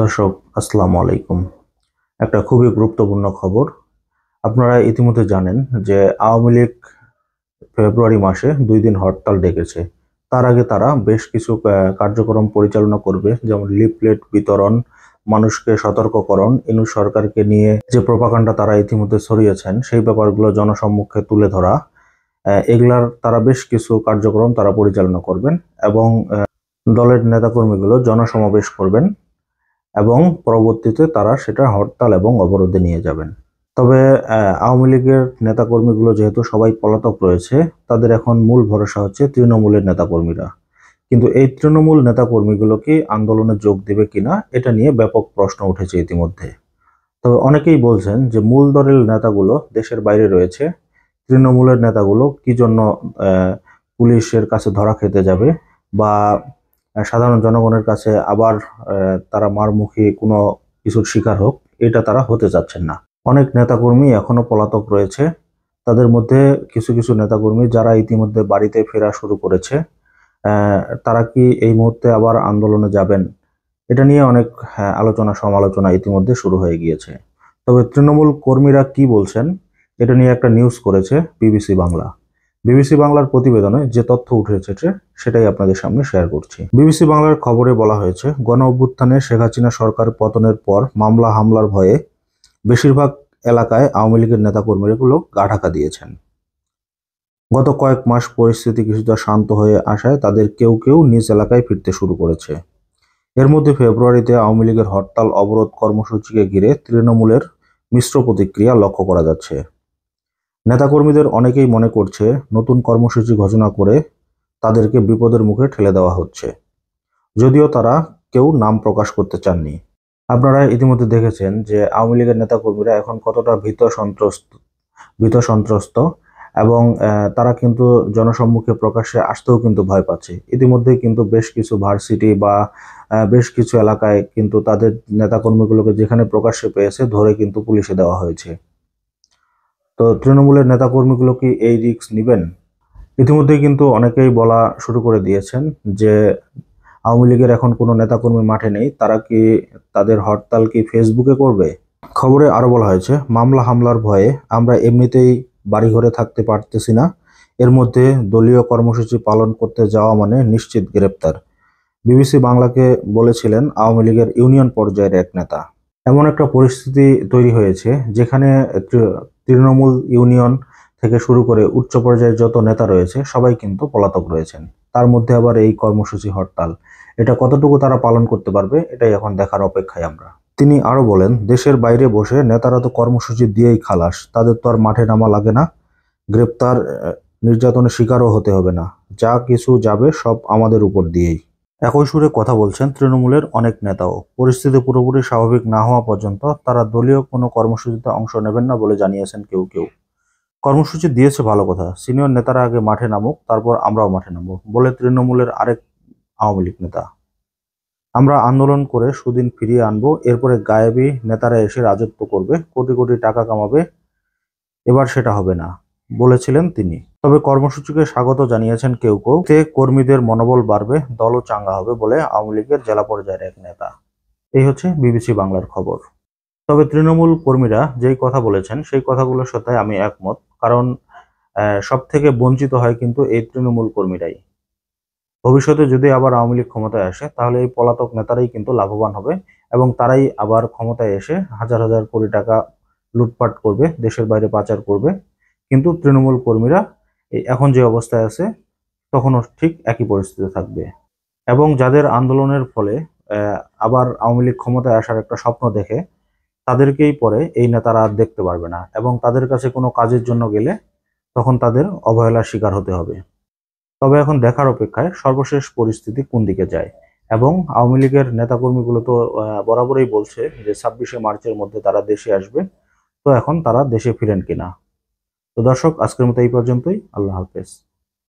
দর্শক আসসালামু আলাইকুম। একটা খুবই গুরুত্বপূর্ণ খবর। আপনারা ইতিমধ্যে জানেন যে আওয়ামী লীগ ফেব্রুয়ারি মাসে 2 দিন হরতাল ডেকেছে। তার আগে তারা বেশ কিছু কার্যক্রম পরিচালনা করবে, যেমন লিফলেট বিতরণ, মানুষকে সতর্ককরণ, ইউনূস সরকারকে নিয়ে যে প্রপাগান্ডা তারা ইতিমধ্যে ছড়িয়েছেন সেই ব্যাপারগুলো জনসম্মুখে তুলে ধরা। এগুলার তারা বেশ কিছু কার্যক্রম তারা পরিচালনা করবেন এবং দলের নেতাকর্মীগুলো জনসমাবেশ করবেন এবং পরবর্তীতে তারা সেটা হরতাল এবং অবরোধে নিয়ে যাবেন। তবে আওয়ামী লীগের নেতাকর্মীগুলো যেহেতু সবাই পলাতক রয়েছে, তাদের এখন মূল ভরসা হচ্ছে তৃণমূলের নেতাকর্মীরা। কিন্তু এই তৃণমূল নেতাকর্মীগুলো কি আন্দোলনে যোগ দেবে কিনা, এটা নিয়ে ব্যাপক প্রশ্ন উঠেছে ইতিমধ্যে। তবে অনেকেই বলছেন যে মূল দলের নেতাগুলো দেশের বাইরে রয়েছে, তৃণমূলের নেতাগুলো কি জন্য পুলিশের কাছে ধরা খেতে যাবে বা সাধারণ জনগণের কাছে আবার তারা মারমুখী কোনো কিছুর শিকার হোক, এটা তারা হতে চাচ্ছেন না। অনেক নেতাকর্মী এখনো পলাতক রয়েছে। তাদের মধ্যে কিছু কিছু নেতাকর্মী যারা ইতিমধ্যে বাড়িতে ফেরা শুরু করেছে, তারা কি এই মুহূর্তে আবার আন্দোলনে যাবেন, এটা নিয়ে অনেক আলোচনা সমালোচনা ইতিমধ্যে শুরু হয়ে গিয়েছে। তবে তৃণমূল কর্মীরা কি বলছেন, এটা নিয়ে একটা নিউজ করেছে বিবিসি বাংলা। বিবিসি বাংলার প্রতিবেদনে যে তথ্য উঠে এসেছে সেটাই আপনাদের সামনে শেয়ার করছি। বিবিসি বাংলার খবরে বলা হয়েছে, গণ অভ্যুত্থানে শেখ হাসিনা সরকার পতনের পর মামলা হামলার ভয়ে বেশিরভাগ এলাকায় আওয়ামী লীগের নেতাকর্মীগুলো গা ঢাকা দিয়েছেন। গত কয়েক মাস পরিস্থিতি কিছুটা শান্ত হয়ে আসায় তাদের কেউ কেউ নিজ এলাকায় ফিরতে শুরু করেছে। এর মধ্যে ফেব্রুয়ারিতে আওয়ামী লীগের হরতাল অবরোধ কর্মসূচিকে ঘিরে তৃণমূলের মিশ্র প্রতিক্রিয়া লক্ষ্য করা যাচ্ছে। নেতাকর্মীদের অনেকেই মনে করছে নতুন কর্মসূচি ঘোষণা করে তাদেরকে বিপদের মুখে ঠেলে দেওয়া হচ্ছে, যদিও তারা কেউ নাম প্রকাশ করতে চাননি। আপনারা ইতিমধ্যে দেখেছেন যে আওয়ামী লীগের নেতাকর্মীরা এখন কতটা ভীত সন্ত্রস্ত এবং তারা কিন্তু জনসম্মুখে প্রকাশ্যে আসতেও কিন্তু ভয় পাচ্ছে। ইতিমধ্যেই কিন্তু বেশ কিছু ভার্সিটি বা বেশ কিছু এলাকায় কিন্তু তাদের নেতাকর্মীগুলোকে যেখানে প্রকাশ্যে পেয়েছে ধরে কিন্তু পুলিশে দেওয়া হয়েছে। তো তৃণমূলের নেতাকর্মীগুলো কি এই রিস্ক নেবেন? ইতিমধ্যেই কিন্তু অনেকেই বলা শুরু করে দিয়েছেন যে আওয়ামী লীগের এখন কোনো নেতাকর্মী মাঠে নেই, তারা কি তাদের হরতাল কি ফেসবুকে করবে? খবরে আরো বলা হয়েছে, মামলা হামলার ভয়ে আমরা এমনিতেই বাড়িঘরে থাকতে পারতেছি না, এর মধ্যে দলীয় কর্মসূচি পালন করতে যাওয়া মানে নিশ্চিত গ্রেপ্তার। বিবিসি বাংলাকে বলেছিলেন আওয়ামী লীগের ইউনিয়ন পর্যায়ের এক নেতা। এমন একটা পরিস্থিতি তৈরি হয়েছে যেখানে তৃণমূল ইউনিয়ন থেকে শুরু করে উচ্চ পর্যায়ে যত নেতা রয়েছে সবাই কিন্তু পলাতক রয়েছেন। তার মধ্যে আবার এই কর্মসূচি হরতাল, এটা কতটুকু তারা পালন করতে পারবে এটাই এখন দেখার অপেক্ষায় আমরা। তিনি আরো বলেন, দেশের বাইরে বসে নেতারা তো কর্মসূচি দিয়েই খালাস, তাদের তো আর মাঠে নামা লাগে না, গ্রেপ্তার নির্যাতনের শিকারও হতে হবে না, যা কিছু যাবে সব আমাদের উপর দিয়েই। একই সুরে কথা বলছেন তৃণমূলের অনেক নেতাও। পরিস্থিতি পুরোপুরি স্বাভাবিক না হওয়া পর্যন্ত তারা দলীয় কোনো কর্মসূচিতে অংশ নেবেন না বলে জানিয়েছেন কেউ কেউ। কর্মসূচি দিয়েছে ভালো কথা, সিনিয়র নেতারা আগে মাঠে নামুক, তারপর আমরাও মাঠে নামবো বলে তৃণমূলের আরেক আওয়ামী লীগ নেতা। আমরা আন্দোলন করে সুদিন ফিরিয়ে আনবো, এরপরে গায়েবী নেতারা এসে রাজত্ব করবে, কোটি কোটি টাকা কামাবে, এবার সেটা হবে না বলেছিলেন তিনি। তবে কর্মসূচিকে স্বাগত জানিয়েছেন কেউ কেউ, এতে কর্মীদের মনোবল বাড়বে, দলও চাঙ্গা হবে বলে আওয়ামী লীগের জেলা পর্যায়ের এক নেতা। এই হচ্ছে বিবিসি বাংলার খবর। তবে তৃণমূল কর্মীরা যেই কথা বলেছেন সেই কথাগুলোর সাথে আমি একমত, কারণ সব থেকে বঞ্চিত হয় কিন্তু এই তৃণমূল কর্মীরাই। ভবিষ্যতে যদি আবার আওয়ামী লীগ ক্ষমতায় আসে তাহলে এই পলাতক নেতারাই কিন্তু লাভবান হবে এবং তারাই আবার ক্ষমতায় এসে হাজার হাজার কোটি টাকা লুটপাট করবে, দেশের বাইরে পাচার করবে। কিন্তু তৃণমূল কর্মীরা এই এখন যে অবস্থায় আছে তখনও ঠিক একই পরিস্থিতি থাকবে এবং যাদের আন্দোলনের ফলে আবার আওয়ামী লীগ ক্ষমতায় আসার একটা স্বপ্ন দেখে, তাদেরকেই পরে এই নেতারা আর দেখতে পারবে না এবং তাদের কাছে কোনো কাজের জন্য গেলে তখন তাদের অবহেলার শিকার হতে হবে। তবে এখন দেখার অপেক্ষায় সর্বশেষ পরিস্থিতি কোন দিকে যায় এবং আওয়ামী লীগের নেতাকর্মীগুলো তো বরাবরই বলছে যে 26শে মার্চের মধ্যে তারা দেশে আসবে। তো এখন তারা দেশে ফিরেন কিনা। তো দর্শক, আজকের মতো এই পর্যন্তই। আল্লাহ হাফেজ।